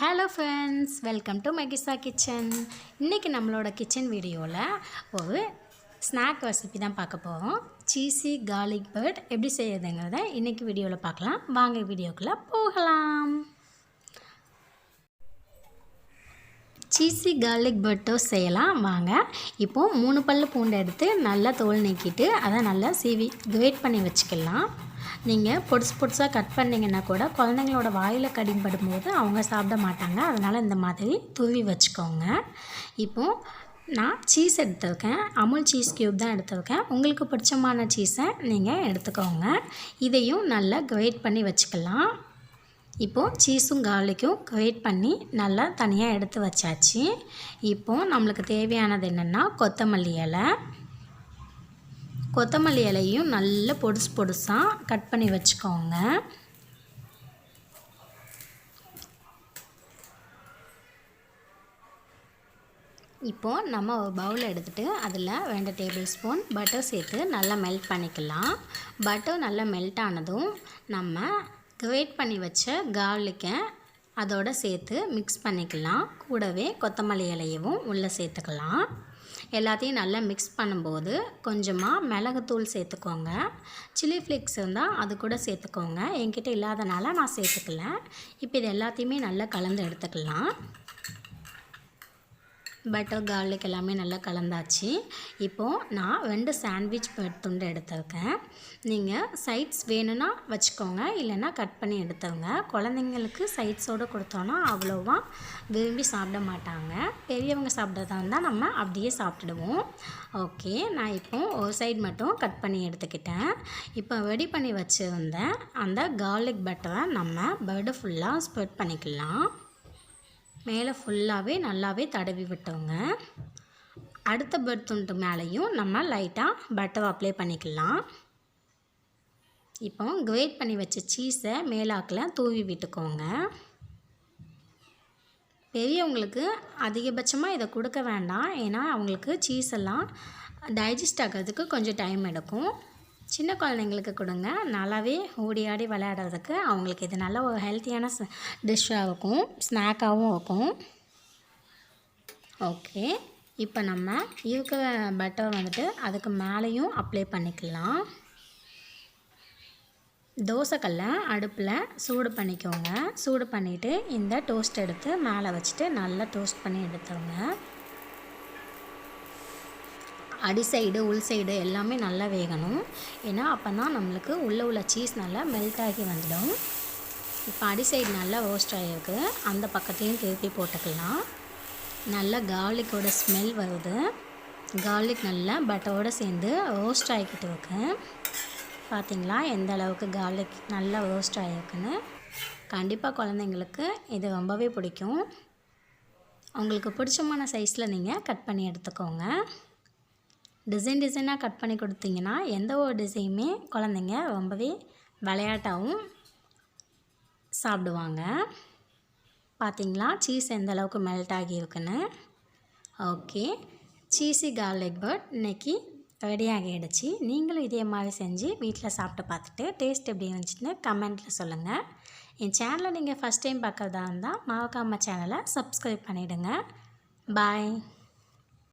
Hello friends, welcome to மெகிசா kitchen. இன்றைக்கி நம்மளோட கிச்சன் வீடியோவில் ஒரு ஸ்நாக் ரெசிபி தான் பார்க்க போகிறோம். சீஸி கார்லிக் பிரெட் எப்படி செய்யறதுங்கிறத இன்றைக்கி வீடியோவில் பார்க்கலாம். வாங்க வீடியோக்குள்ளே போகலாம். சீஸி கார்லிக் பிரெட் டோஸ்ட் செய்யலாம் வாங்க. இப்போது 3 பல்லு பூண்டு எடுத்து நல்லா தோல் நீக்கிட்டு அதை நல்லா சீவி கிரேட் பண்ணி வச்சுக்கலாம். நீங்கள் பொடிசாக கட் பண்ணிங்கன்னா கூட குழந்தைங்களோட வாயில் கடிபடும் போது அவங்க சாப்பிட மாட்டாங்க. அதனால் இந்த மாதிரி துருவி வச்சுக்கோங்க. இப்போது நான் சீஸ் எடுத்துருக்கேன். அமுல் சீஸ் க்யூப் தான் எடுத்துருக்கேன். உங்களுக்கு பிடிச்சமான சீஸை நீங்கள் எடுத்துக்கோங்க. இதையும் நல்லா கிரேட் பண்ணி வச்சுக்கலாம். இப்போது சீஸும் கார்லிக்கும் கிரேட் பண்ணி நல்லா தனியாக எடுத்து வச்சாச்சு. இப்போது நம்மளுக்கு தேவையானது என்னென்னா கொத்தமல்லி இலையும் நல்ல பொடுசாக கட் பண்ணி வச்சுக்கோங்க. இப்போது நம்ம ஒரு பவுல் எடுத்துகிட்டு அதில் 2 டேபிள் ஸ்பூன் பட்டர் சேர்த்து நல்லா மெல்ட் பண்ணிக்கலாம். பட்டர் நல்லா மெல்ட் ஆனதும் நம்ம கிரேட் பண்ணி வச்ச கார்லிக்கை அதோடு சேர்த்து மிக்ஸ் பண்ணிக்கலாம். கூடவே கொத்தமல்லி இலையவும் உள்ளே சேர்த்துக்கலாம். எல்லாத்தையும் நல்லா மிக்ஸ் பண்ணும்போது கொஞ்சமாக மிளகுத்தூள் சேர்த்துக்கோங்க. சில்லி ஃப்ளேக்ஸ் இருந்தால் அது கூட சேர்த்துக்கோங்க. என்கிட்ட இல்லாதனால நான் சேர்த்துக்கல. இப்போ இது எல்லாத்தையுமே நல்லா கலந்து எடுத்துக்கலாம். பட்டர் கார்லிக் எல்லாமே நல்லா கலந்தாச்சு. இப்போது நான் 2 சாண்ட்விச் பிரெட் துண்டு எடுத்துருக்கேன். நீங்கள் சைட்ஸ் வேணும்னா வச்சுக்கோங்க, இல்லைன்னா கட் பண்ணி எடுத்துருங்க. குழந்தைங்களுக்கு சைட்ஸோடு கொடுத்தோன்னா அவ்வளோவா விரும்பி சாப்பிட மாட்டாங்க. பெரியவங்க சாப்பிட்றதா இருந்தால் நம்ம அப்படியே சாப்பிட்டுடுவோம். ஓகே, நான் இப்போது ஒரு சைடு மட்டும் கட் பண்ணி எடுத்துக்கிட்டேன். இப்போ ரெடி பண்ணி வச்சுருந்த அந்த கார்லிக் பட்டரை நம்ம பிரெட்டு ஃபுல்லாக ஸ்ப்ரெட் பண்ணிக்கலாம். மேலே ஃபுல்லாகவே நல்லாவே தடவி விட்டோங்க. அடுத்த பிரெட் துண்டு மேலேயும் நம்ம லைட்டாக பட்டர் அப்ளை பண்ணிக்கலாம். இப்போ கிரேட் பண்ணி வச்ச சீஸை மேலாக்கில் தூவி விட்டுக்கோங்க. பெரியவங்களுக்கு அதிகபட்சமாக இதை கொடுக்க வேண்டாம், ஏன்னா அவங்களுக்கு சீஸ் எல்லாம் டைஜஸ்ட் ஆகிறதுக்கு கொஞ்சம் டைம் எடுக்கும். சின்ன குழந்தைங்களுக்கு கொடுங்க, நல்லாவே ஓடி ஆடி விளையாடுறதுக்கு அவங்களுக்கு இது நல்ல ஒரு ஹெல்த்தியான டிஷ்ஷாக இருக்கும், ஸ்நாக்காகவும் இருக்கும். ஓகே, இப்போ நம்ம இருக்கிற பட்டர் வந்துட்டு அதுக்கு மேலேயும் அப்ளை பண்ணிக்கலாம். தோசைக்கல்லை அடுப்பில் சூடு பண்ணிக்கோங்க. சூடு பண்ணிவிட்டு இந்த டோஸ்ட் எடுத்து மேலே வச்சுட்டு நல்லா டோஸ்ட் பண்ணி எடுத்துருங்க. அடி சைடு உள் சைடு எல்லாமே நல்லா வேகணும், ஏன்னா அப்போ தான் நம்மளுக்கு உள்ளே உள்ள சீஸ் நல்லா மெல்ட் ஆகி வந்துடும். இப்போ அடி சைடு நல்லா ரோஸ்ட் ஆகிருக்கு, அந்த பக்கத்தையும் திருப்பி போட்டுக்கலாம். நல்லா கார்லிக்கோட ஸ்மெல் வருது. கார்லிக் நல்லா பட்டரோடு சேர்ந்து ரோஸ்ட் ஆகிக்கிட்டு இருக்கு. பார்த்திங்களா எந்த அளவுக்கு கார்லிக் நல்லா ரோஸ்ட் ஆகிருக்குன்னு. கண்டிப்பாக குழந்தைங்களுக்கு இது ரொம்பவே பிடிக்கும். உங்களுக்கு பிடிச்சமான சைஸில் நீங்கள் கட் பண்ணி எடுத்துக்கோங்க. டிசைனாக கட் பண்ணி கொடுத்தீங்கன்னா எந்த ஒரு டிசைனுமே குழந்தைங்க ரொம்பவே விளையாட்டாகவும் சாப்பிடுவாங்க. பார்த்திங்களா சீஸ் எந்த அளவுக்கு மெல்ட் ஆகியிருக்குன்னு. ஓகே, சீஸி கார்லிக் பிரெட் இன்றைக்கி ரெடி ஆகிடுச்சு. நீங்களும் இதே மாதிரி செஞ்சு வீட்டில் சாப்பிட்டு பார்த்துட்டு டேஸ்ட் எப்படி இருந்துச்சுன்னு கமெண்ட்டில் சொல்லுங்கள். என் சேனலை நீங்கள் ஃபஸ்ட் டைம் பார்க்குறதா இருந்தால் மறக்காம சேனலை சப்ஸ்கிரைப் பண்ணிவிடுங்க. பாய்.